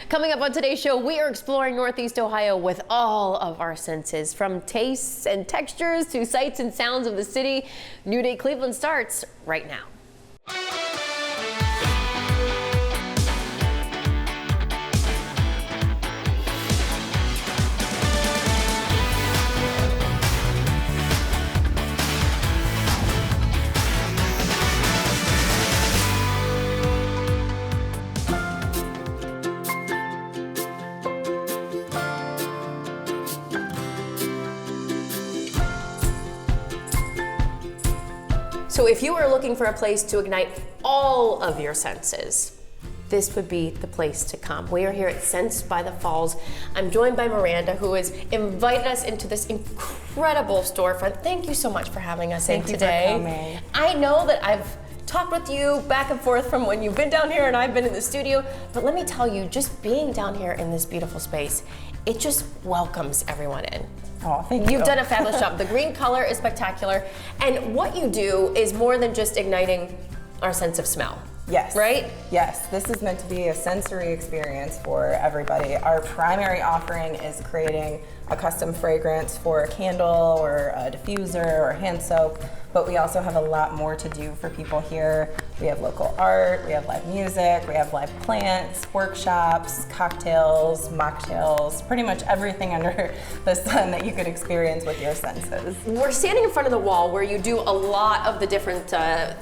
Coming up on today's show, we are exploring Northeast Ohio with all of our senses, from tastes and textures to sights and sounds of the city. New Day Cleveland starts right now. So if you are looking for a place to ignite all of your senses, this would be the place to come. We are here at Sense by the Falls. I'm joined by Miranda, who has invited us into this incredible storefront. Thank you so much for having us in today. Thank you for coming. I know that I've talked with you back and forth from when you've been down here and I've been in the studio, but let me tell you, just being down here in this beautiful space, it just welcomes everyone in. Oh, thank you. You've done a fabulous job. The green color is spectacular. And what you do is more than just igniting our sense of smell. Yes. Right? Yes, this is meant to be a sensory experience for everybody. Our primary offering is creating a custom fragrance for a candle or a diffuser or hand soap, but we also have a lot more to do for people here. We have local art, we have live music, we have live plants, workshops, cocktails, mocktails, pretty much everything under the sun that you could experience with your senses. We're standing in front of the wall where you do a lot of the different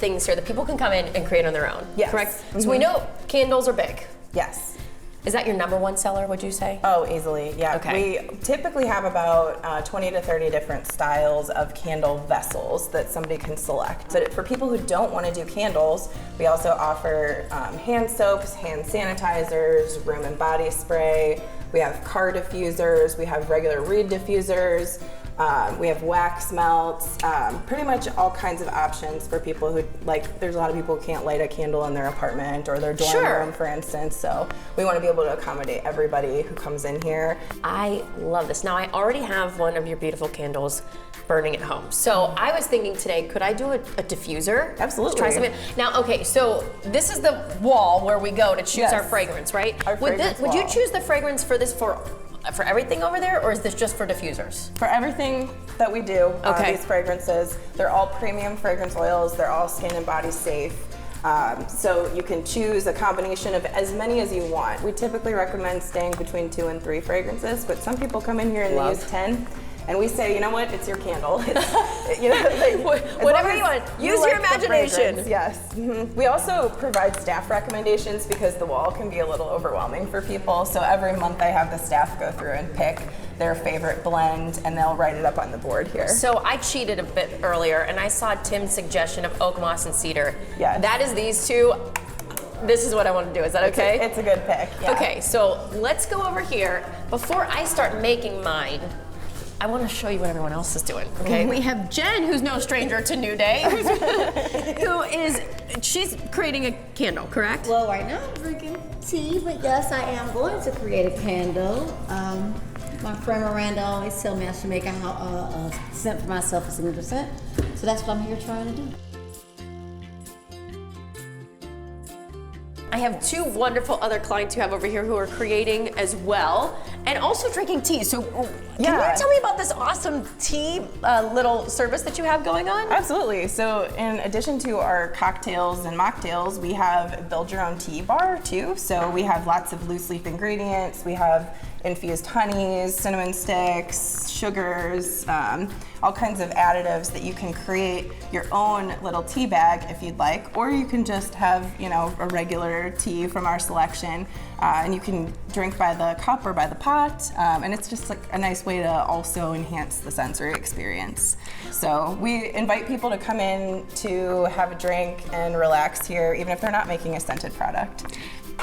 things here that people can come in and create on their own. Yes. Correct? Mm-hmm. So we know candles are big. Yes. Is that your #1 seller, would you say? Oh, easily, yeah. Okay. We typically have about 20 to 30 different styles of candle vessels that somebody can select. But for people who don't want to do candles, we also offer hand soaps, hand sanitizers, room and body spray. We have car diffusers, we have regular reed diffusers. We have wax melts, pretty much all kinds of options for people who, like, there's a lot of people who can't light a candle in their apartment or their dorm room, for instance, so we want to be able to accommodate everybody who comes in here. I love this. Now, I already have one of your beautiful candles burning at home. So I was thinking today, could I do a diffuser? Absolutely. Let's try something. Now, okay, so this is the wall where we go to choose our fragrance, right? Our fragrance would you wall. choose the fragrance for this for everything over there, or is this just for diffusers? For everything that we do, Okay. these fragrances, they're all premium fragrance oils, they're all skin and body safe. So you can choose a combination of as many as you want. We typically recommend staying between 2 and 3 fragrances, but some people come in here and they use 10. And we say, you know what, it's your candle. It's, you know, like, whatever you want. Use your like the imagination. fragrance, yes. Mm-hmm. We also provide staff recommendations because the wall can be a little overwhelming for people. So every month I have the staff go through and pick their favorite blend and they'll write it up on the board here. So I cheated a bit earlier and I saw Tim's suggestion of oak moss and cedar. Yes. That is these two. This is what I want to do. Is that okay? It's a good pick. Yeah. Okay, so let's go over here. Before I start making mine, I want to show you what everyone else is doing, okay? We have Jen, who's no stranger to New Day, she's creating a candle, correct? Well, right now I'm drinking tea, but yes, I am going to create a candle. My friend Miranda always tells me I should make a scent for myself, a signature scent. So that's what I'm here trying to do. I have 2 wonderful other clients you have over here who are creating as well, and also drinking tea. So can you tell me about this awesome tea little service that you have going on? Absolutely. So in addition to our cocktails and mocktails, we have build your own tea bar too. So we have lots of loose leaf ingredients. We have infused honeys, cinnamon sticks, sugars, all kinds of additives that you can create your own little tea bag if you'd like, or you can just have, you know, a regular tea from our selection, and you can drink by the cup or by the pot, and it's just like a nice way to also enhance the sensory experience. So we invite people to come in to have a drink and relax here, even if they're not making a scented product.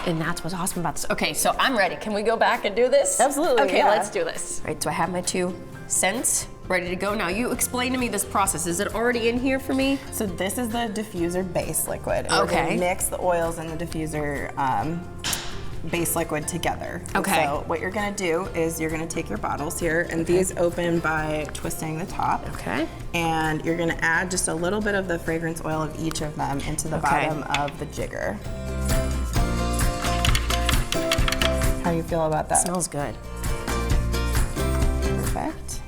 And that's what's awesome about this. Okay, so I'm ready. Can we go back and do this? Absolutely, Okay, yeah. let's do this. All right, so I have my 2 scents ready to go. Now you explain to me this process. Is it already in here for me? So this is the diffuser base liquid. And Okay. We're gonna mix the oils and the diffuser base liquid together. Okay. So what you're gonna do is you're gonna take your bottles here, and these open by twisting the top. Okay. And you're gonna add just a little bit of the fragrance oil of each of them into the bottom of the jigger. How you feel about that. Smells good. Perfect.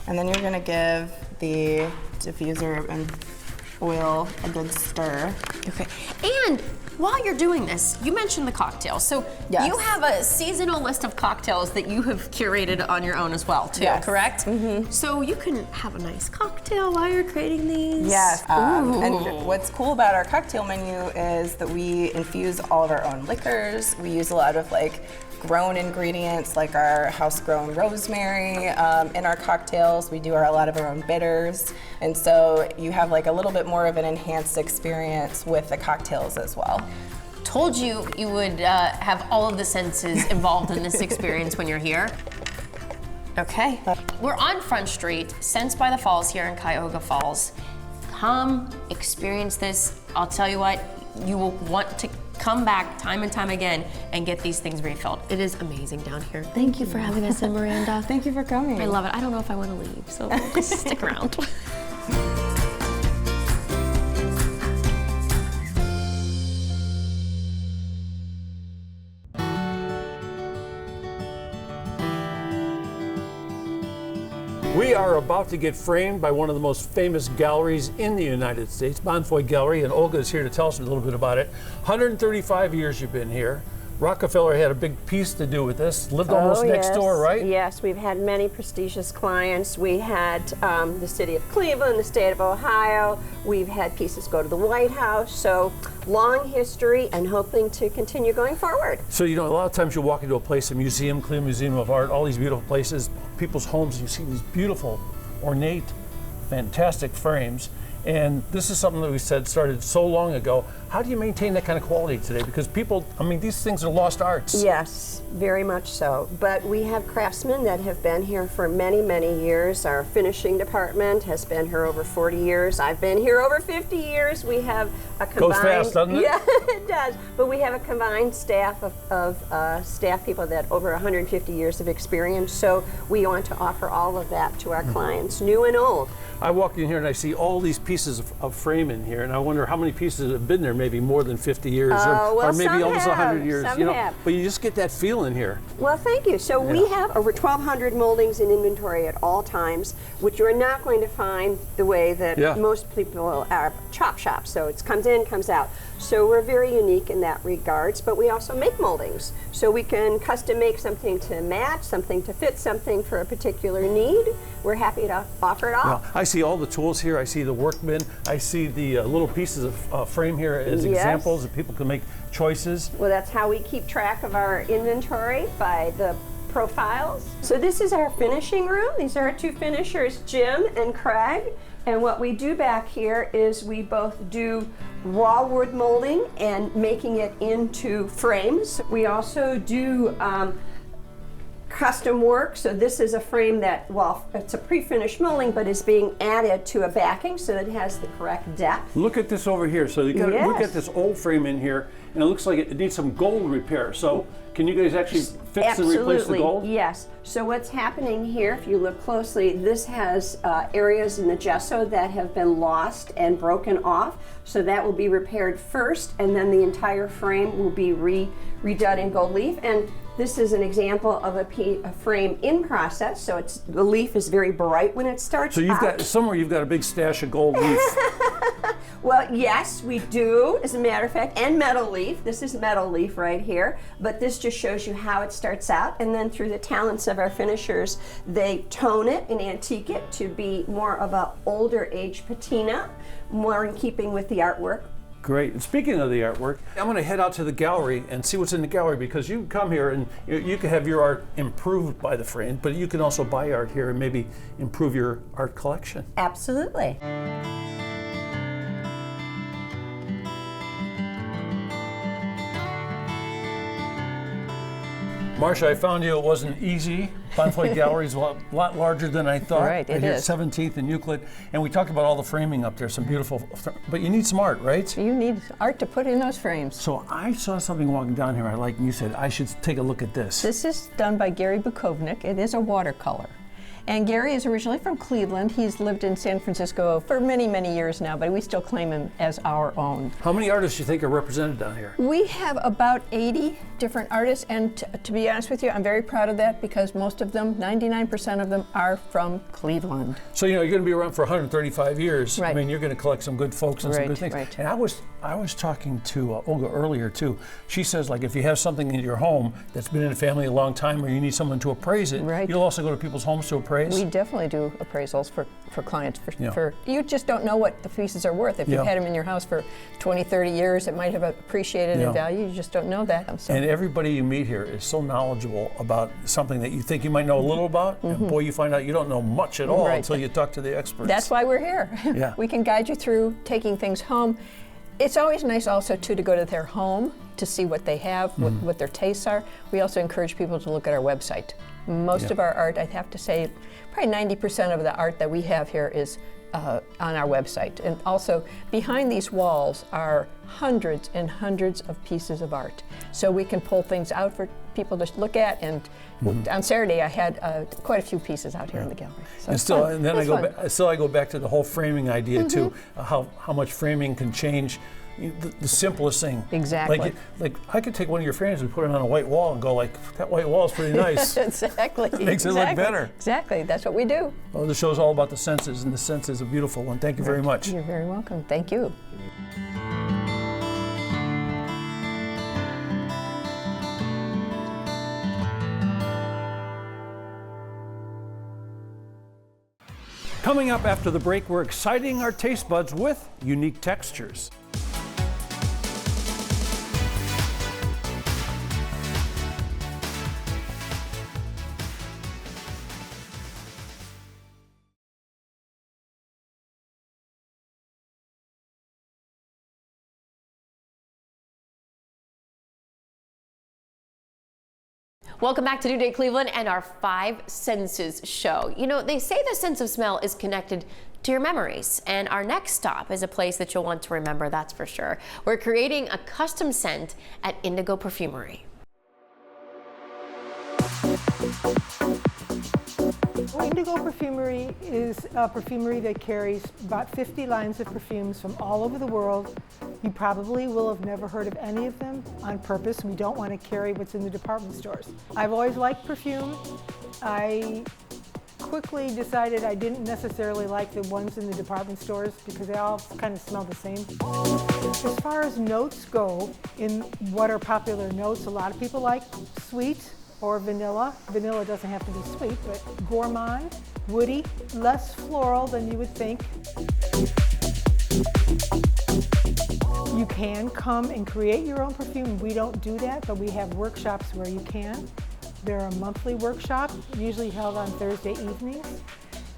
And then you're gonna give the diffuser and oil a good stir. Okay. And while you're doing this, you mentioned the cocktails. So Yes. you have a seasonal list of cocktails that you have curated on your own as well, too, Yes. correct? Mm-hmm. So you can have a nice cocktail while you're creating these. Yes. Ooh. And what's cool about our cocktail menu is that we infuse all of our own liquors. We use a lot of like grown ingredients like our house-grown rosemary in our cocktails. We do a lot of our own bitters. And so you have like a little bit more of an enhanced experience with the cocktails as well. Told you you would have all of the senses involved in this experience when you're here. Okay. We're on Front Street, Scents by the Falls here in Cuyahoga Falls. Come experience this. I'll tell you what, you will want to come back time and time again and get these things refilled. It is amazing down here. Thank you for having us in, Miranda. Thank you for coming. I love it. I don't know if I want to leave, so just stick around. We are about to get framed by one of the most famous galleries in the United States, Bonoy Gallery, and Olga is here to tell us a little bit about it. 135 years you've been here. Rockefeller had a big piece to do with this, lived almost next door, right? Yes, we've had many prestigious clients. We had the city of Cleveland, the state of Ohio. We've had pieces go to the White House. So long history and hoping to continue going forward. So, you know, a lot of times you walk into a place, a museum, Cleveland Museum of Art, all these beautiful places, people's homes, and you see these beautiful, ornate, fantastic frames. And this is something that we said started so long ago. How do you maintain that kind of quality today? Because people, I mean, these things are lost arts. Yes, very much so. But we have craftsmen that have been here for many, many years. Our finishing department has been here over 40 years. I've been here over 50 years. We have a combined... Goes fast, doesn't it? Yeah, it does. But we have a combined staff of staff people that over 150 years of experience. So we want to offer all of that to our clients, new and old. I walk in here and I see all these pieces of frame in here, and I wonder how many pieces have been there, maybe more than 50 years, or maybe some almost have, 100 years. some You know, have. but you just get that feel in here. Well, thank you. So we have over 1,200 moldings in inventory at all times, which you're not going to find the way that most people are chop shops. So it comes in, comes out. So we're very unique in that regards, but we also make moldings. So we can custom make something to match, something to fit something for a particular need. We're happy to offer it all. Well, I see all the tools here. I see the workmen. I see the little pieces of frame here as examples that people can make choices. Well, that's how we keep track of our inventory, by the profiles. So this is our finishing room. These are our two finishers, Jim and Craig. And what we do back here is we both do raw wood molding and making it into frames. We also do custom work. So this is a frame that, well, it's a pre-finished molding, but is being added to a backing so that it has the correct depth. Look at this over here. So you got look at this old frame in here, and it looks like it needs some gold repair. So can you guys actually fix and replace the gold? Yes. So what's happening here, if you look closely, this has areas in the gesso that have been lost and broken off. So that will be repaired first, and then the entire frame will be redone in gold leaf. And this is an example of a frame in process. So the leaf is very bright when it starts. So you've got somewhere you've got a big stash of gold leaf. Well, yes, we do, as a matter of fact, and metal leaf. This is metal leaf right here, but this just shows you how it starts out, and then through the talents of our finishers, they tone it and antique it to be more of a older age patina, more in keeping with the artwork. Great. And speaking of the artwork, I'm going to head out to the gallery and see what's in the gallery, because you can come here and you can have your art improved by the frame, but you can also buy art here and maybe improve your art collection. Absolutely. Marcia, I found you. It wasn't easy. Bonoy Gallery is a lot larger than I thought. Right, it here is. 17th and Euclid. And we talked about all the framing up there, some beautiful, but you need some art, right? You need art to put in those frames. So I saw something walking down here I liked, and you said I should take a look at this. This is done by Gary Bukovnik. It is a watercolor. And Gary is originally from Cleveland. He's lived in San Francisco for many, many years now, but we still claim him as our own. How many artists do you think are represented down here? We have about 80 different artists, and to be honest with you, I'm very proud of that because most of them, 99% of them, are from Cleveland. So you're going to be around for 135 years. Right. I mean, you're going to collect some good folks and some good things. Right. And I was talking to Olga earlier too. She says, like, if you have something in your home that's been in the family a long time, or you need someone to appraise it, Right. you'll also go to people's homes to appraise. We definitely do appraisals for clients. Yeah. For you just don't know what the pieces are worth. If Yeah. you've had them in your house for 20, 30 years, it might have appreciated Yeah. in value. You just don't know that. So. And everybody you meet here is so knowledgeable about something that you think you might know a little about, and boy, you find out you don't know much at all Right. until you talk to the experts. That's why we're here. Yeah. We can guide you through taking things home. It's always nice also too to go to their home to see what they have, what their tastes are. We also encourage people to look at our website. Most of our art, I have to say, probably 90% of the art that we have here is on our website. And also behind these walls are hundreds and hundreds of pieces of art. So we can pull things out for people to look at. And on Saturday I had quite a few pieces out here in the gallery. So And still, fun. and then It's fun. I go back to the whole framing idea too. How much framing can change the simplest thing. Exactly. Like I could take one of your frames and put it on a white wall and go like, that white wall is pretty nice. Exactly. It makes it look better. Exactly. That's what we do. Well, the show's all about the senses, and the sense is a beautiful one. Thank you very much. You're very welcome. Thank you. Coming up after the break, we're exciting our taste buds with unique textures. Welcome back to New Day Cleveland and our Five Senses show. You know, they say the sense of smell is connected to your memories, and our next stop is a place that you'll want to remember, that's for sure. We're creating a custom scent at Indigo Perfumery. Well, Indigo Perfumery is a perfumery that carries about 50 lines of perfumes from all over the world. You probably will have never heard of any of them on purpose. We don't want to carry what's in the department stores. I've always liked perfume. I quickly decided I didn't necessarily like the ones in the department stores because they all kind of smell the same. As far as notes go, in what are popular notes, a lot of people like sweet or vanilla. Vanilla doesn't have to be sweet, but gourmand, woody, less floral than you would think. You can come and create your own perfume. We don't do that, but we have workshops where you can. They're a monthly workshop, usually held on Thursday evenings.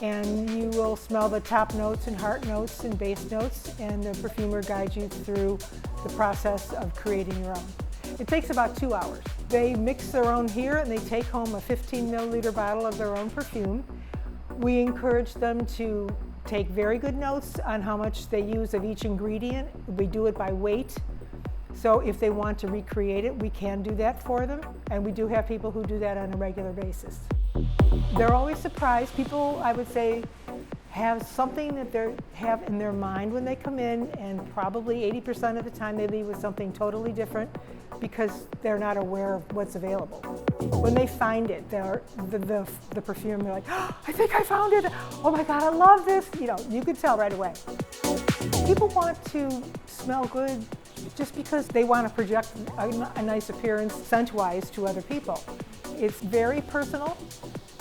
And you will smell the top notes and heart notes and base notes, and the perfumer guides you through the process of creating your own. It takes about 2 hours. They mix their own here and they take home a 15 milliliter bottle of their own perfume. We encourage them to take very good notes on how much they use of each ingredient. We do it by weight. So if they want to recreate it, we can do that for them. And we do have people who do that on a regular basis. They're always surprised. People, I would say, have something that they have in their mind when they come in, and probably 80% of the time they leave with something totally different because they're not aware of what's available. When they find it, the perfume, they're like, oh, I think I found it. Oh my God, I love this. You know, you could tell right away. People want to smell good just because they want to project a nice appearance scent-wise to other people. It's very personal.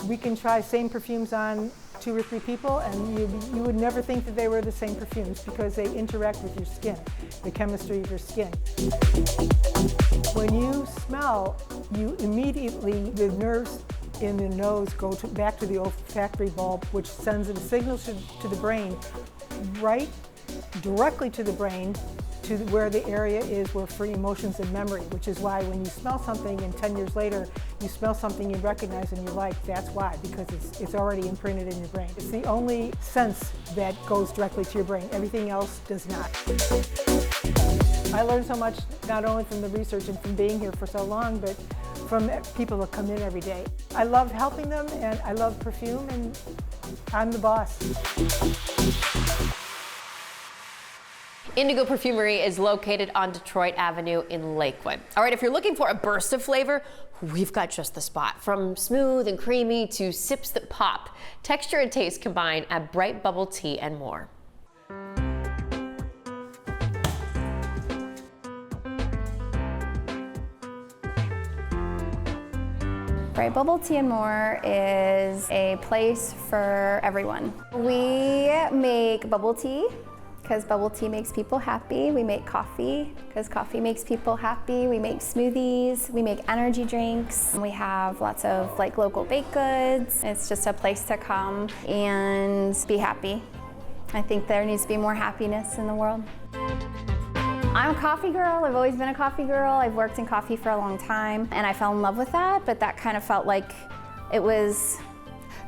We can try same perfumes on 2 or 3 people, and you would never think that they were the same perfumes because they interact with your skin, the chemistry of your skin. When you smell, you immediately, the nerves in the nose go back to the olfactory bulb, which sends a signal to the brain, right directly to the brain, to where the area is for emotions and memory, which is why when you smell something and 10 years later you smell something you recognize and you like, that's why, because it's already imprinted in your brain. It's the only sense that goes directly to your brain. Everything else does not. I learned so much not only from the research and from being here for so long, but from people that come in every day. I love helping them, and I love perfume, and I'm the boss. Indigo Perfumery is located on Detroit Avenue in Lakewood. All right, if you're looking for a burst of flavor, we've got just the spot. From smooth and creamy to sips that pop, texture and taste combine at Bright Bubble Tea and more. Bright Bubble Tea and More is a place for everyone. We make bubble tea because bubble tea makes people happy. We make coffee because coffee makes people happy. We make smoothies, we make energy drinks. We have lots of like local baked goods. It's just a place to come and be happy. I think there needs to be more happiness in the world. I'm a coffee girl. I've always been a coffee girl. I've worked in coffee for a long time and I fell in love with that, but that kind of felt like it was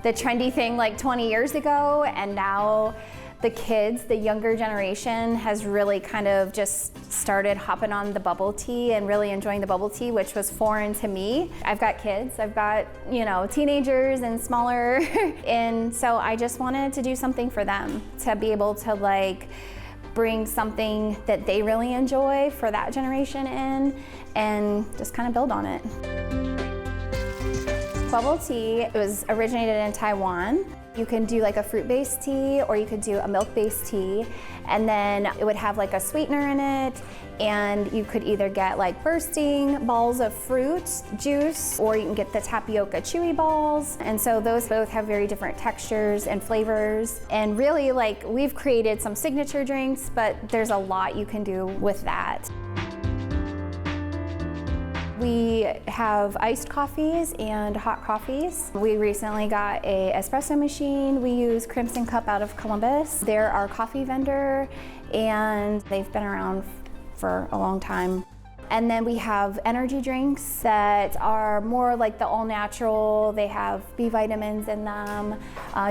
the trendy thing like 20 years ago, and now the kids, the younger generation, has really kind of just started hopping on the bubble tea and really enjoying the bubble tea, which was foreign to me. I've got kids, I've got, you know, teenagers and smaller, and so I just wanted to do something for them, to be able to like bring something that they really enjoy for that generation in and just kind of build on it. Bubble tea, it was originated in Taiwan. You can do like a fruit-based tea or you could do a milk-based tea, and then it would have like a sweetener in it, and you could either get like bursting balls of fruit juice or you can get the tapioca chewy balls, and so those both have very different textures and flavors, and really like we've created some signature drinks, but there's a lot you can do with that. We have iced coffees and hot coffees. We recently got a espresso machine. We use Crimson Cup out of Columbus. They're our coffee vendor and they've been around for a long time. And then we have energy drinks that are more like the all natural. They have B vitamins in them,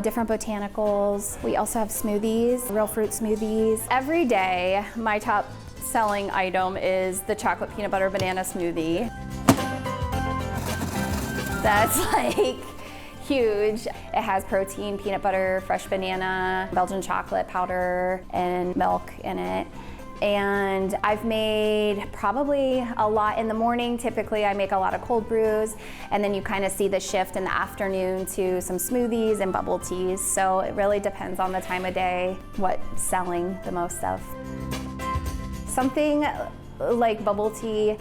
different botanicals. We also have smoothies, real fruit smoothies. Every day, my top selling item is the chocolate peanut butter banana smoothie. That's like huge. It has protein, peanut butter, fresh banana, Belgian chocolate powder, and milk in it. And I've made probably a lot in the morning. Typically I make a lot of cold brews, and then you kind of see the shift in the afternoon to some smoothies and bubble teas. So it really depends on the time of day, what's selling the most of. Something like bubble tea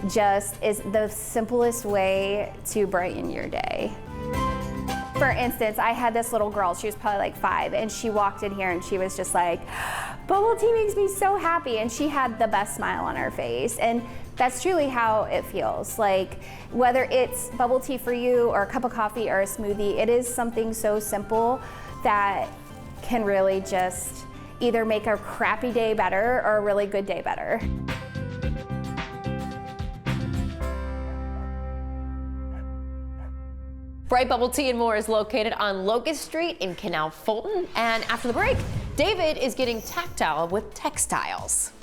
just is the simplest way to brighten your day. For instance, I had this little girl, she was probably like 5, and she walked in here and she was just like, bubble tea makes me so happy, and she had the best smile on her face. And that's truly how it feels. Like, whether it's bubble tea for you or a cup of coffee or a smoothie, it is something so simple that can really just either make a crappy day better or a really good day better. Bright Bubble Tea and More is located on Locust Street in Canal Fulton. And after the break, David is getting tactile with textiles.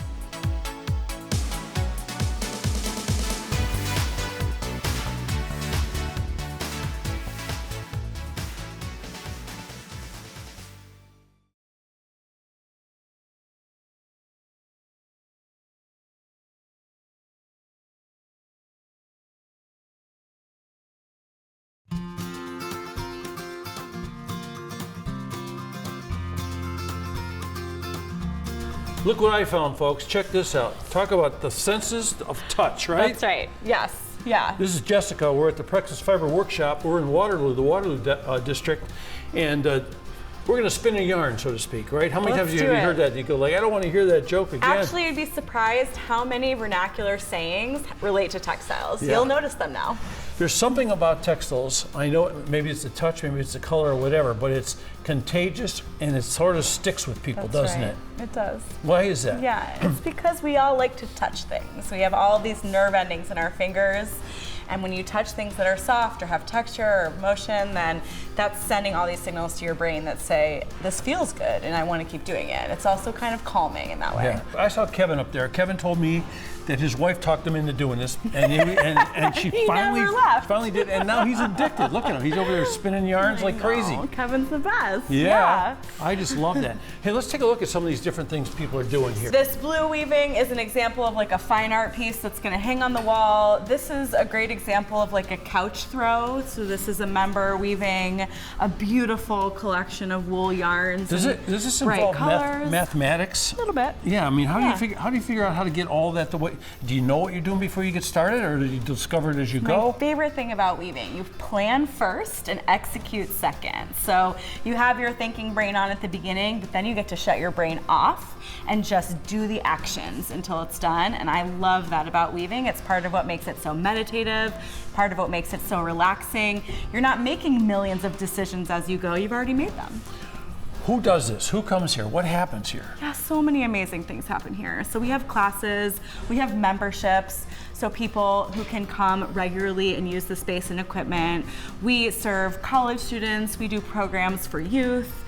Look what I found, folks. Check this out. Talk about the senses of touch, right? That's right. Yes. Yeah. This is Jessica. We're at the Plexus Fiber Workshop. We're in Waterloo, the Waterloo district, and we're going to spin a yarn, so to speak, right? How many times have you heard that? You go like, I don't want to hear that joke again. Actually, you'd be surprised how many vernacular sayings relate to textiles. Yeah. You'll notice them now. There's something about textiles, I know maybe it's the touch, maybe it's the color or whatever, but it's contagious and it sort of sticks with people, doesn't it? It does. Why is that? Yeah, it's because we all like to touch things. We have all these nerve endings in our fingers, and when you touch things that are soft or have texture or motion, then that's sending all these signals to your brain that say, this feels good and I want to keep doing it. It's also kind of calming in that way. Yeah. I saw Kevin up there. Kevin told me that his wife talked him into doing this, and she He finally never left. finally did, and now he's addicted. Look at him; he's over there spinning yarns like crazy. Kevin's the best. Yeah, I just love that. Hey, let's take a look at some of these different things people are doing here. This blue weaving is an example of like a fine art piece that's going to hang on the wall. This is a great example of like a couch throw. So this is a member weaving a beautiful collection of wool yarns. Does this involve mathematics? A little bit. Yeah, I mean, how do you figure out how to get all that the way? Do you know what you're doing before you get started, or do you discover it as you go? My favorite thing about weaving, you plan first and execute second. So you have your thinking brain on at the beginning, but then you get to shut your brain off and just do the actions until it's done. And I love that about weaving. It's part of what makes it so meditative, part of what makes it so relaxing. You're not making millions of decisions as you go, you've already made them. Who does this? Who comes here? What happens here? Yeah, so many amazing things happen here. So we have classes, we have memberships, so people who can come regularly and use the space and equipment. We serve college students, we do programs for youth.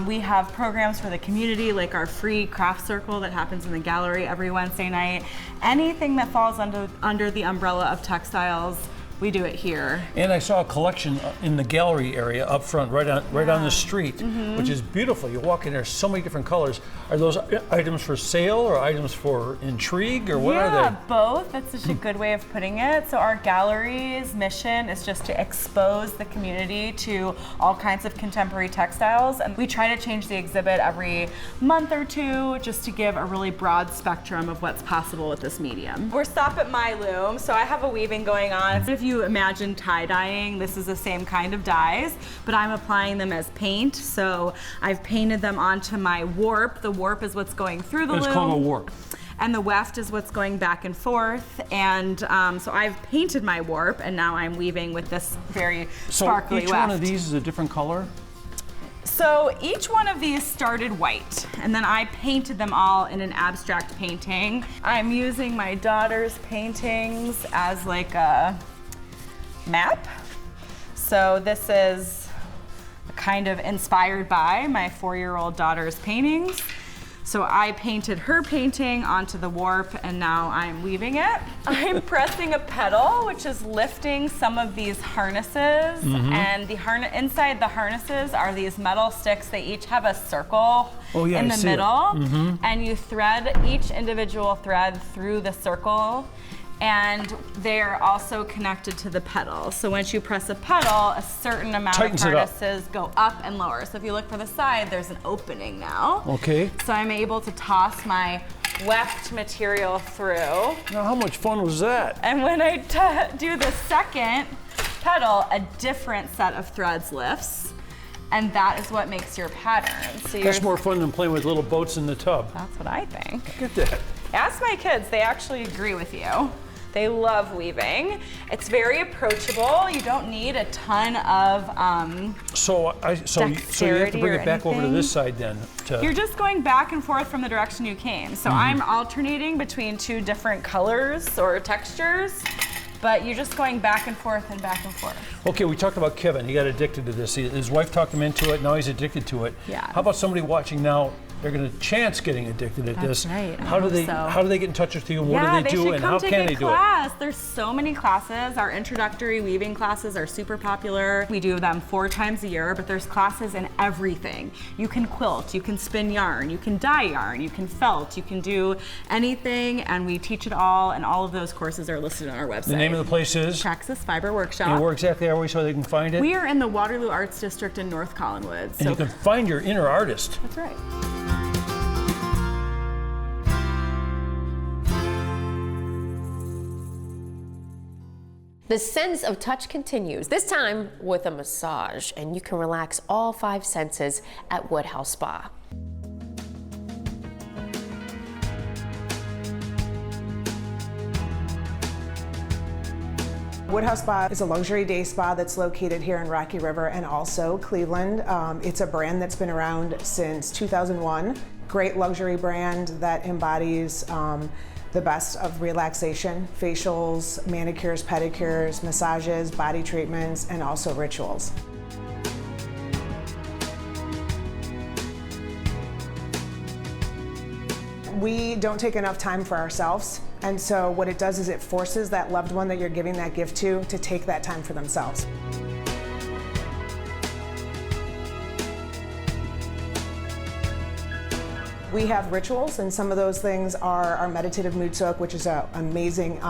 We have programs for the community, like our free craft circle that happens in the gallery every Wednesday night. Anything that falls under the umbrella of textiles, we do it here. And I saw a collection in the gallery area up front, right on the street, which is beautiful. You walk in there, so many different colors. Are those items for sale or items for intrigue, or what are they? Yeah, both. That's such a good way of putting it. So our gallery's mission is just to expose the community to all kinds of contemporary textiles, and we try to change the exhibit every month or two just to give a really broad spectrum of what's possible with this medium. We're Stop at My Loom, so I have a weaving going on. If you imagine tie-dyeing, this is the same kind of dyes, but I'm applying them as paint. So I've painted them onto my warp. The warp is what's going through the loom. It's called a warp. And the weft is what's going back and forth. And so I've painted my warp, and now I'm weaving with this very sparkly weft. So each one of these is a different color? So each one of these started white, and then I painted them all in an abstract painting. I'm using my daughter's paintings as like a map. So this is kind of inspired by my 4-year-old daughter's paintings. So I painted her painting onto the warp, and now I'm weaving it. I'm pressing a pedal, which is lifting some of these harnesses, and inside the harnesses are these metal sticks. They each have a circle in the middle, and you thread each individual thread through the circle, and they're also connected to the pedal. So once you press a pedal, a certain amount of harnesses go up and lower. So if you look for the side, there's an opening now. Okay. So I'm able to toss my weft material through. Now, how much fun was that? And when I do the second pedal, a different set of threads lifts. And that is what makes your pattern. So That's more fun than playing with little boats in the tub. That's what I think. Look at that. Ask my kids, they actually agree with you. They love weaving. It's very approachable. You don't need a ton of So you have to bring it back over to this side then. You're just going back and forth from the direction you came. So I'm alternating between two different colors or textures, but you're just going back and forth and back and forth. Okay, we talked about Kevin. He got addicted to this. His wife talked him into it. Now he's addicted to it. Yeah. How about somebody watching now? They're going to chance getting addicted at this. Right. How do they get in touch with you? What do they do, and how can they do it? There's so many classes. Our introductory weaving classes are super popular. We do them 4 times a year, but there's classes in everything. You can quilt, you can spin yarn, you can dye yarn, you can felt, you can do anything, and we teach it all, and all of those courses are listed on our website. The name of the place is? Praxis Fiber Workshop. And where exactly are we so they can find it? We are in the Waterloo Arts District in North Collinwood. And you can find your inner artist. That's right. The sense of touch continues, this time with a massage, and you can relax all 5 senses at Woodhouse Spa. Woodhouse Spa is a luxury day spa that's located here in Rocky River and also Cleveland. It's a brand that's been around since 2001. Great luxury brand that embodies the best of relaxation, facials, manicures, pedicures, massages, body treatments, and also rituals. We don't take enough time for ourselves. And so what it does is it forces that loved one that you're giving that gift to take that time for themselves. We have rituals, and some of those things are our meditative mood soak, which is an amazing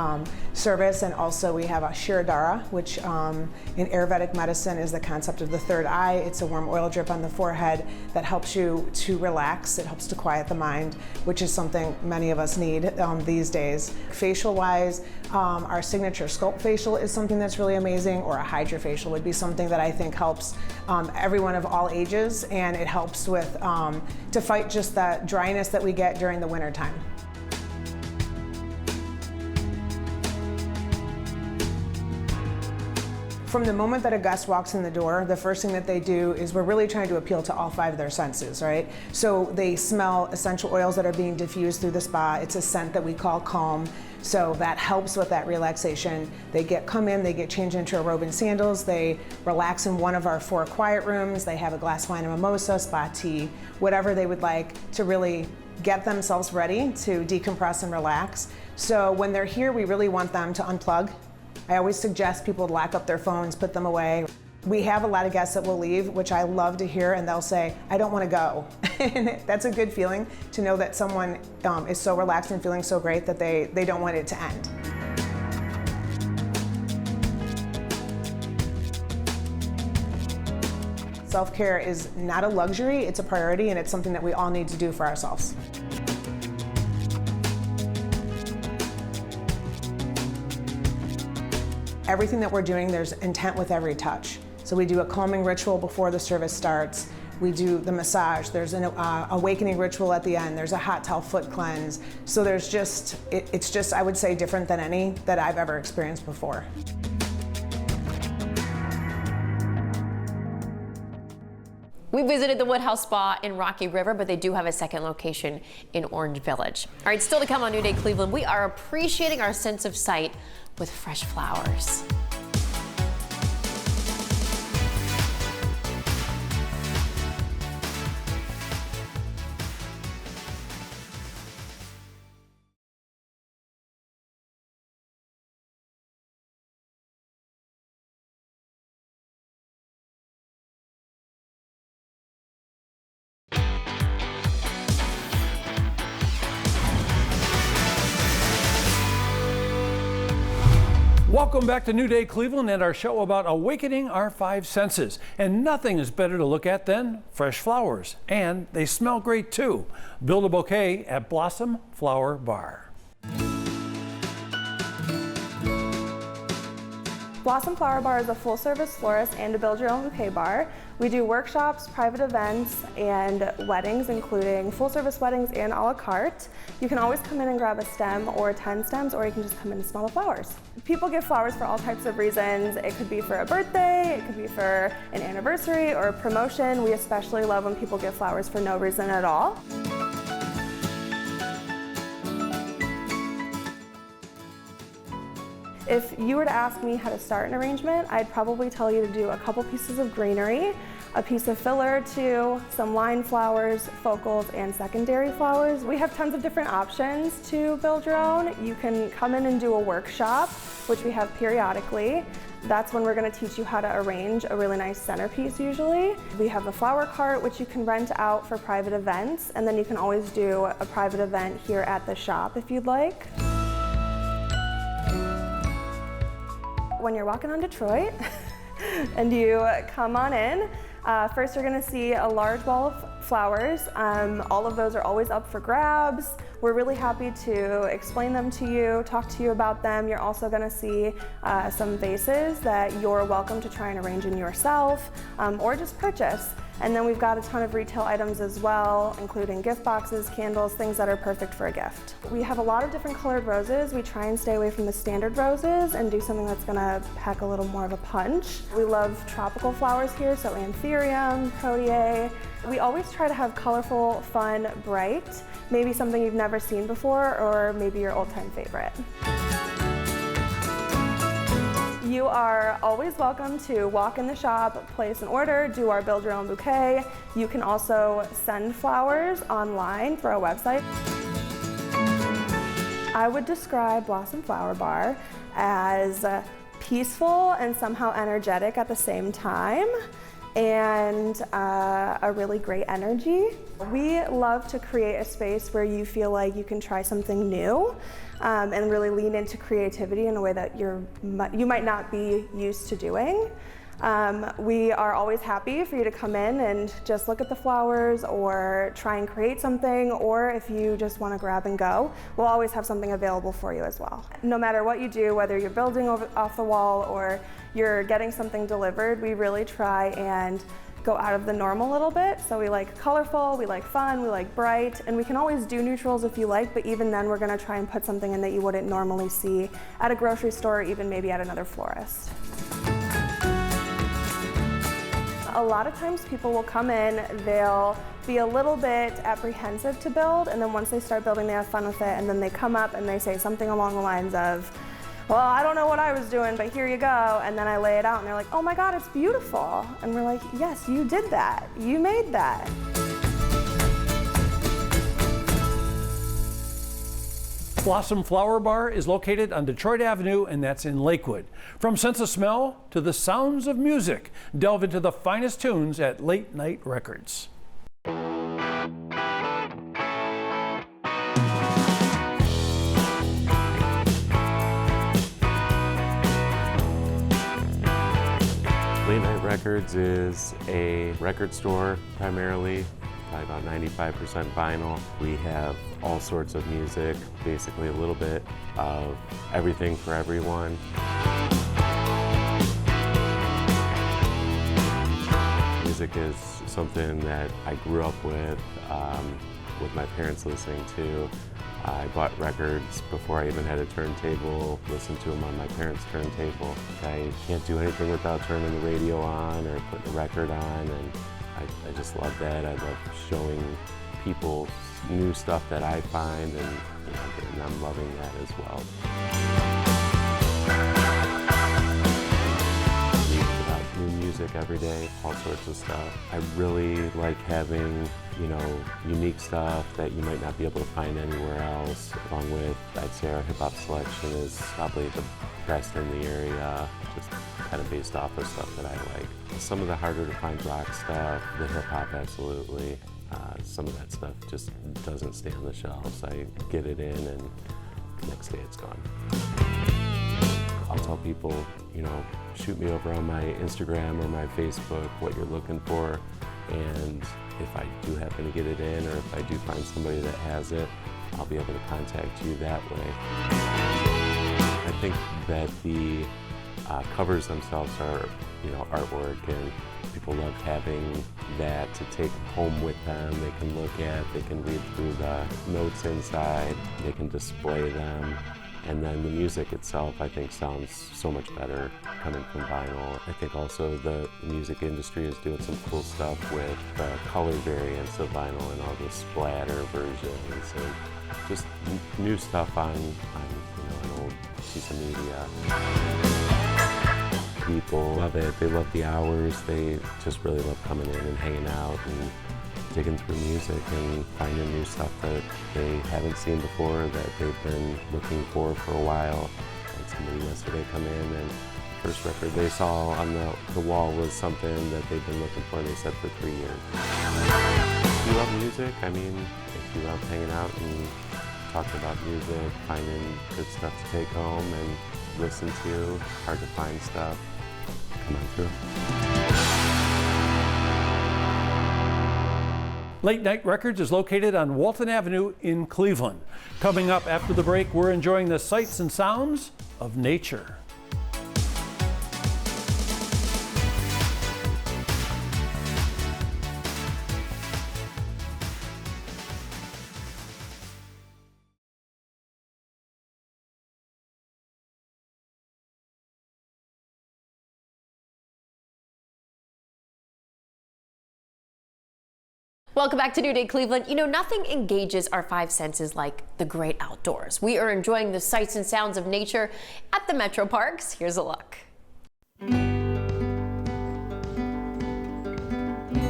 service, and also we have a Shirodara, which in Ayurvedic medicine is the concept of the third eye. It's a warm oil drip on the forehead that helps you to relax. It helps to quiet the mind, which is something many of us need these days. Facial-wise, our signature sculpt facial is something that's really amazing, or a hydrofacial would be something that I think helps everyone of all ages, and it helps with to fight just that dryness that we get during the winter time. From the moment that a guest walks in the door, the first thing that they do is we're really trying to appeal to all 5 of their senses, right? So they smell essential oils that are being diffused through the spa. It's a scent that we call calm. So that helps with that relaxation. They come in, they get changed into a robe and sandals, they relax in one of our 4 quiet rooms, they have a glass of wine and mimosa, spa tea, whatever they would like to really get themselves ready to decompress and relax. So when they're here, we really want them to unplug. I always suggest people lock up their phones, put them away. We have a lot of guests that will leave, which I love to hear, and they'll say, I don't want to go. And that's a good feeling to know that someone is so relaxed and feeling so great that they don't want it to end. Self-care is not a luxury, it's a priority, and it's something that we all need to do for ourselves. Everything that we're doing, there's intent with every touch. So we do a calming ritual before the service starts. We do the massage. There's an awakening ritual at the end. There's a hot towel foot cleanse. So there's just, it's just, I would say, different than any that I've ever experienced before. We visited the Woodhouse Spa in Rocky River, but they do have a second location in Orange Village. All right, still to come on New Day Cleveland, we are appreciating our sense of sight with fresh flowers. Welcome back to New Day Cleveland and our show about awakening our 5 senses. And nothing is better to look at than fresh flowers. And they smell great too. Build a bouquet at Blossom Flower Bar. Blossom Flower Bar is a full-service florist and a build-your-own bouquet bar. We do workshops, private events, and weddings, including full-service weddings and a la carte. You can always come in and grab a stem or 10 stems, or you can just come in and smell the flowers. People give flowers for all types of reasons. It could be for a birthday, it could be for an anniversary or a promotion. We especially love when people give flowers for no reason at all. If you were to ask me how to start an arrangement, I'd probably tell you to do a couple pieces of greenery, a piece of filler or 2, some line flowers, focals, and secondary flowers. We have tons of different options to build your own. You can come in and do a workshop, which we have periodically. That's when we're going to teach you how to arrange a really nice centerpiece usually. We have a flower cart, which you can rent out for private events, and then you can always do a private event here at the shop if you'd like. When you're walking on Detroit and you come on in, first you're going to see a large wall of flowers. All of those are always up for grabs. We're really happy to explain them to you, talk to you about them. You're also going to see some vases that you're welcome to try and arrange in yourself or just purchase. And then we've got a ton of retail items as well, including gift boxes, candles, things that are perfect for a gift. We have a lot of different colored roses. We try and stay away from the standard roses and do something that's gonna pack a little more of a punch. We love tropical flowers here, so anthurium, protea. We always try to have colorful, fun, bright, maybe something you've never seen before, or maybe your old-time favorite. You are always welcome to walk in the shop, place an order, do our build your own bouquet. You can also send flowers online through our website. I would describe Blossom Flower Bar as peaceful and somehow energetic at the same time, and a really great energy. We love to create a space where you feel like you can try something new and really lean into creativity in a way that you might not be used to doing. We are always happy for you to come in and just look at the flowers or try and create something, or if you just want to grab and go, we'll always have something available for you as well. No matter what you do, whether you're building off the wall or you're getting something delivered, we really try and go out of the norm a little bit. So we like colorful, we like fun, we like bright, and we can always do neutrals if you like, but even then we're going to try and put something in that you wouldn't normally see at a grocery store or even maybe at another florist. A lot of times people will come in, they'll be a little bit apprehensive to build, and then once they start building, they have fun with it, and then they come up and they say something along the lines of, well, I don't know what I was doing, but here you go, and then I lay it out, and they're like, oh my God, it's beautiful. And we're like, yes, you did that. You made that. Blossom Flower Bar is located on Detroit Avenue, and that's in Lakewood. From sense of smell to the sounds of music, delve into the finest tunes at Late Night Records. Late Night Records is a record store primarily, probably about 95% vinyl. We have all sorts of music, basically a little bit of everything for everyone. Music is something that I grew up with my parents listening to. I bought records before I even had a turntable, listened to them on my parents' turntable. I can't do anything without turning the radio on or putting a record on, and I just love that. I love showing people new stuff that I find, and I'm loving that as well. About new music every day, all sorts of stuff. I really like having, unique stuff that you might not be able to find anywhere else, along with, I'd say our hip-hop selection is probably the best in the area, just kind of based off of stuff that I like. Some of the harder to find rock stuff, the hip-hop absolutely. Some of that stuff just doesn't stay on the shelves. I get it in and the next day it's gone. I'll tell people, shoot me over on my Instagram or my Facebook what you're looking for, and if I do happen to get it in, or if I do find somebody that has it, I'll be able to contact you that way. I think that the covers themselves are, artwork, and people love having that to take home with them. They can look at, they can read through the notes inside, they can display them. And then the music itself, I think, sounds so much better coming from vinyl. I think also the music industry is doing some cool stuff with the color variants of vinyl and all the splatter versions and just new stuff on an old piece of media. People love it. They love the hours. They just really love coming in and hanging out and digging through music and finding new stuff that they haven't seen before, that they've been looking for a while. I had somebody yesterday come in, and the first record they saw on the wall was something that they've been looking for, and they said for 3 years. If you love music, if you love hanging out and talking about music, finding good stuff to take home and listen to, hard to find stuff, come on through. Late Night Records is located on Walton Avenue in Cleveland. Coming up after the break, we're enjoying the sights and sounds of nature. Welcome back to New Day Cleveland. Nothing engages our five senses like the great outdoors. We are enjoying the sights and sounds of nature at the Metro Parks. Here's a look.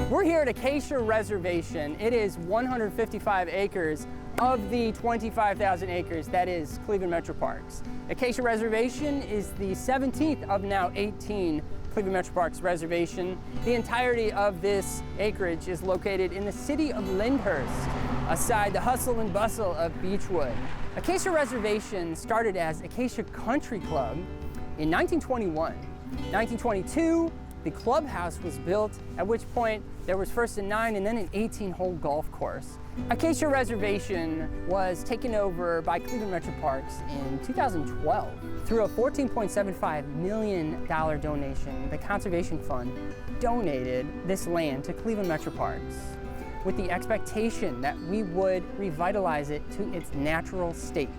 We're here at Acacia Reservation. It is 155 acres of the 25,000 acres that is Cleveland Metro Parks. Acacia Reservation is the 17th of now 18 Cleveland Metro Parks reservation. The entirety of this acreage is located in the city of Lyndhurst, aside the hustle and bustle of Beechwood. Acacia Reservation started as Acacia Country Club in 1921. 1922, the clubhouse was built, at which point there was first a 9 and then an 18-hole golf course. Acacia Reservation was taken over by Cleveland Metro Parks in 2012. Through a $14.75 million donation, the Conservation Fund donated this land to Cleveland Metro Parks with the expectation that we would revitalize it to its natural state.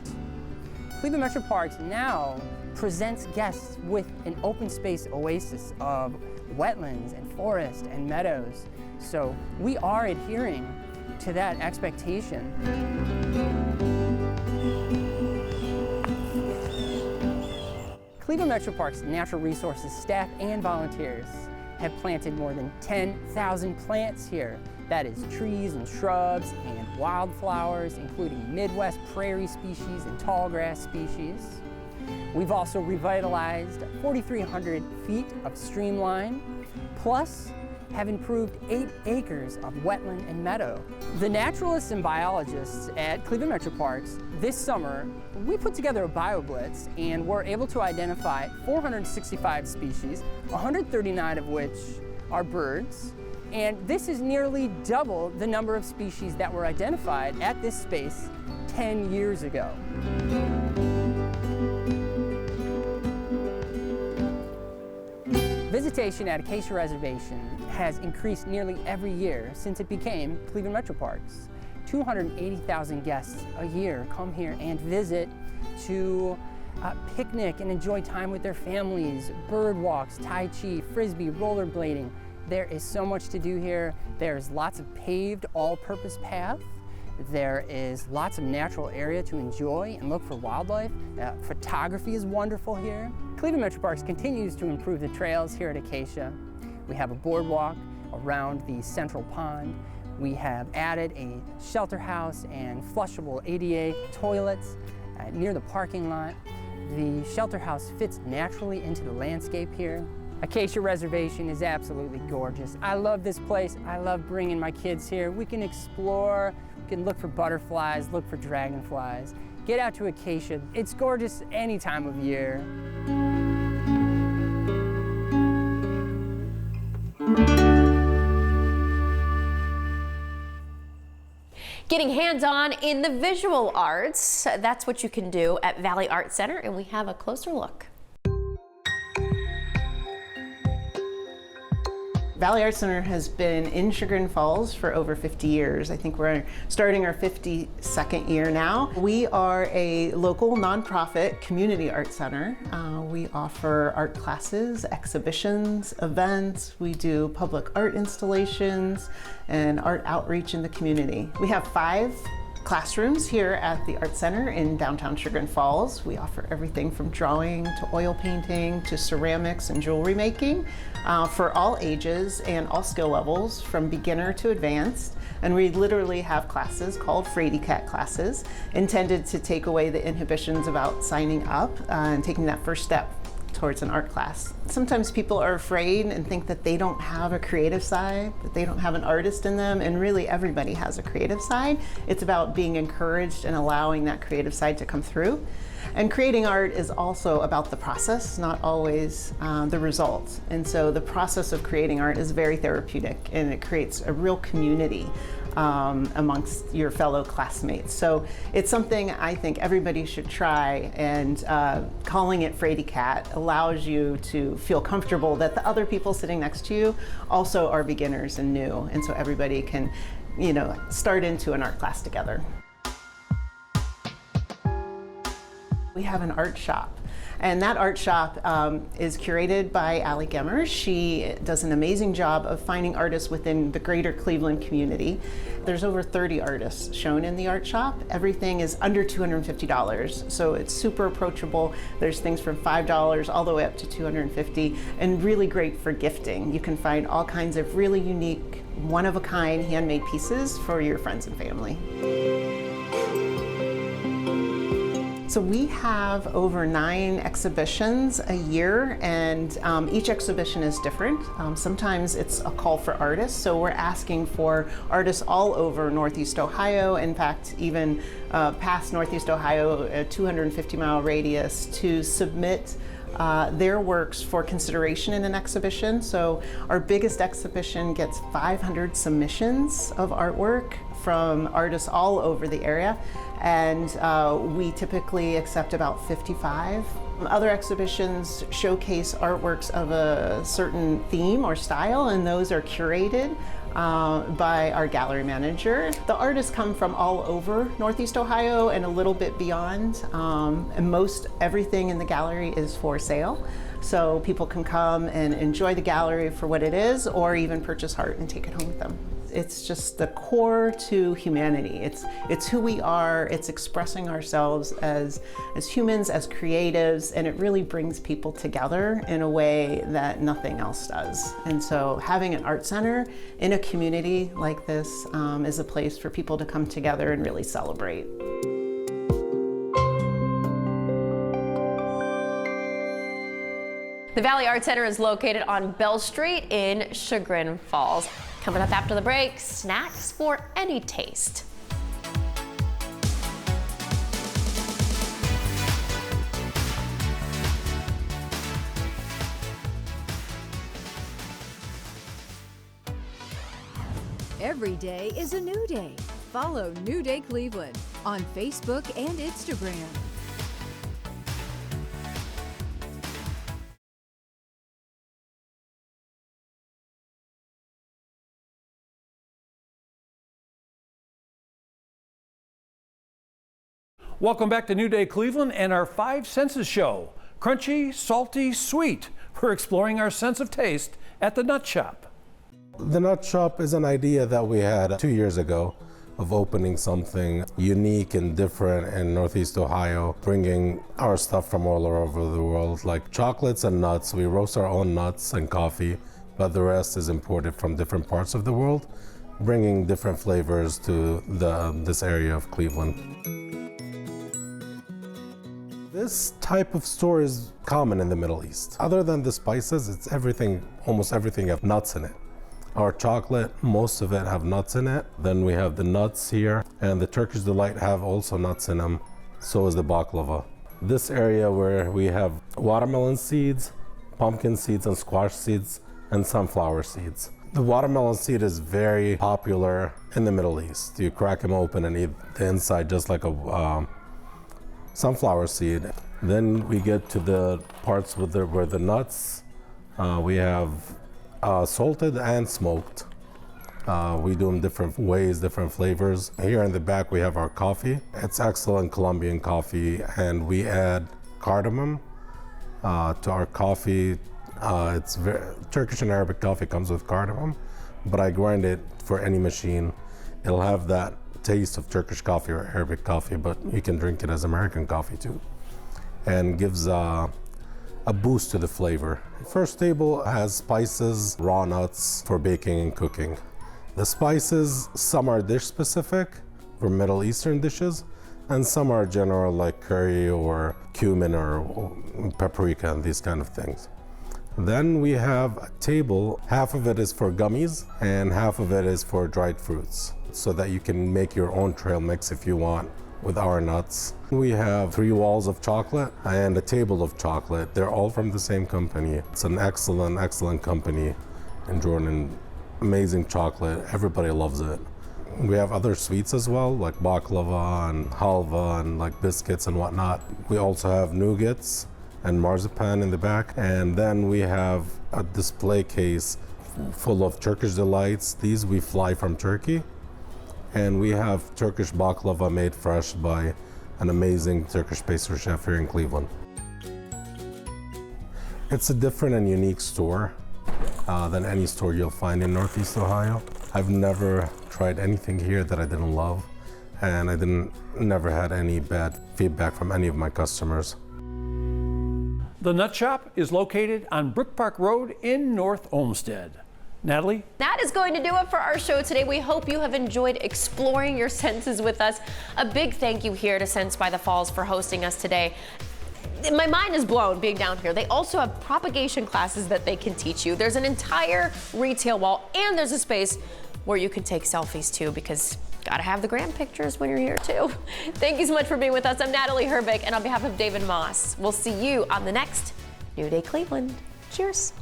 Cleveland Metro Parks now presents guests with an open space oasis of wetlands and forest and meadows. So we are adhering to that expectation. Cleveland Metro Parks Natural Resources staff and volunteers have planted more than 10,000 plants here. That is trees and shrubs and wildflowers, including Midwest prairie species and tall grass species. We've also revitalized 4,300 feet of streamline, plus have improved 8 acres of wetland and meadow. The naturalists and biologists at Cleveland Metro Parks this summer, we put together a BioBlitz and were able to identify 465 species, 139 of which are birds, and this is nearly double the number of species that were identified at this space 10 years ago. Visitation at Acacia Reservation has increased nearly every year since it became Cleveland Metro Parks. 280,000 guests a year come here and visit to picnic and enjoy time with their families, bird walks, Tai Chi, Frisbee, rollerblading. There is so much to do here. There's lots of paved all-purpose paths. There is lots of natural area to enjoy and look for wildlife. Photography is wonderful here. Cleveland Metro Parks continues to improve the trails here at Acacia. We have a boardwalk around the central pond. We have added a shelter house and flushable ADA toilets near the parking lot. The shelter house fits naturally into the landscape here. Acacia Reservation is absolutely gorgeous. I love this place. I love bringing my kids here. We can explore, we can look for butterflies, look for dragonflies. Get out to Acacia. It's gorgeous any time of year. Getting hands-on in the visual arts, that's what you can do at Valley Art Center, and we have a closer look. Valley Art Center has been in Chagrin Falls for over 50 years. I think we're starting our 52nd year now. We are a local nonprofit community art center. We offer art classes, exhibitions, events. We do public art installations and art outreach in the community. We have 5 classrooms here at the Art Center in downtown Chagrin Falls. We offer everything from drawing to oil painting to ceramics and jewelry making for all ages and all skill levels, from beginner to advanced. And we literally have classes called Frady Cat classes, intended to take away the inhibitions about signing up and taking that first step towards an art class. Sometimes people are afraid and think that they don't have a creative side, that they don't have an artist in them, and really everybody has a creative side. It's about being encouraged and allowing that creative side to come through. And creating art is also about the process, not always the result. And so the process of creating art is very therapeutic, and it creates a real community amongst your fellow classmates. So it's something I think everybody should try, and calling it Frady Cat allows you to feel comfortable that the other people sitting next to you also are beginners and new, and so everybody can, start into an art class together. We have an art shop. And that art shop is curated by Allie Gemmer. She does an amazing job of finding artists within the greater Cleveland community. There's over 30 artists shown in the art shop. Everything is under $250, so it's super approachable. There's things from $5 all the way up to $250, and really great for gifting. You can find all kinds of really unique, one-of-a-kind handmade pieces for your friends and family. So we have over 9 exhibitions a year, and each exhibition is different. Sometimes it's a call for artists, so we're asking for artists all over Northeast Ohio, in fact, even past Northeast Ohio, a 250-mile radius, to submit their works for consideration in an exhibition. So our biggest exhibition gets 500 submissions of artwork from artists all over the area, and we typically accept about 55. Other exhibitions showcase artworks of a certain theme or style, and those are curated by our gallery manager. The artists come from all over Northeast Ohio and a little bit beyond, and most everything in the gallery is for sale. So people can come and enjoy the gallery for what it is, or even purchase art and take it home with them. It's just the core to humanity. It's who we are. It's expressing ourselves as humans, as creatives, and it really brings people together in a way that nothing else does. And so having an art center in a community like this is a place for people to come together and really celebrate. The Valley Art Center is located on Bell Street in Chagrin Falls. Coming up after the break, snacks for any taste. Every day is a new day. Follow New Day Cleveland on Facebook and Instagram. Welcome back to New Day Cleveland and our 5 Senses show. Crunchy, salty, sweet. We're exploring our sense of taste at the Nut Shop. The Nut Shop is an idea that we had 2 years ago of opening something unique and different in Northeast Ohio, bringing our stuff from all over the world, like chocolates and nuts. We roast our own nuts and coffee, but the rest is imported from different parts of the world, bringing different flavors to this area of Cleveland. This type of store is common in the Middle East. Other than the spices, it's everything, almost everything have nuts in it. Our chocolate, most of it have nuts in it. Then we have the nuts here, and the Turkish Delight have also nuts in them. So is the baklava. This area where we have watermelon seeds, pumpkin seeds and squash seeds, and sunflower seeds. The watermelon seed is very popular in the Middle East. You crack them open and eat the inside just like a sunflower seed. Then we get to the parts with where the nuts, we have salted and smoked. We do them different ways, different flavors. Here in the back we have our coffee. It's excellent Colombian coffee, and we add cardamom to our coffee. It's Turkish and Arabic coffee comes with cardamom, but I grind it for any machine. It'll have that taste of Turkish coffee or Arabic coffee, but you can drink it as American coffee too, and gives a boost to the flavor. First table has spices, raw nuts for baking and cooking. The spices, some are dish specific for Middle Eastern dishes, and some are general like curry or cumin or paprika and these kind of things. Then we have a table, half of it is for gummies and half of it is for dried fruits, so that you can make your own trail mix if you want with our nuts. We have 3 walls of chocolate and a table of chocolate. They're all from the same company. It's an excellent, excellent company in Jordan. Amazing chocolate, everybody loves it. We have other sweets as well, like baklava and halva and like biscuits and whatnot. We also have nougats and marzipan in the back. And then we have a display case full of Turkish delights. These we fly from Turkey. And we have Turkish baklava made fresh by an amazing Turkish pastry chef here in Cleveland. It's a different and unique store than any store you'll find in Northeast Ohio. I've never tried anything here that I didn't love, and I never had any bad feedback from any of my customers. The Nut Shop is located on Brook Park Road in North Olmsted. Natalie? That is going to do it for our show today. We hope you have enjoyed exploring your senses with us. A big thank you here to Scents by the Falls for hosting us today. My mind is blown being down here. They also have propagation classes that they can teach you. There's an entire retail wall, and there's a space where you can take selfies too, because gotta have the grand pictures when you're here too. Thank you so much for being with us. I'm Natalie Herbeck, and on behalf of David Moss, we'll see you on the next New Day Cleveland. Cheers.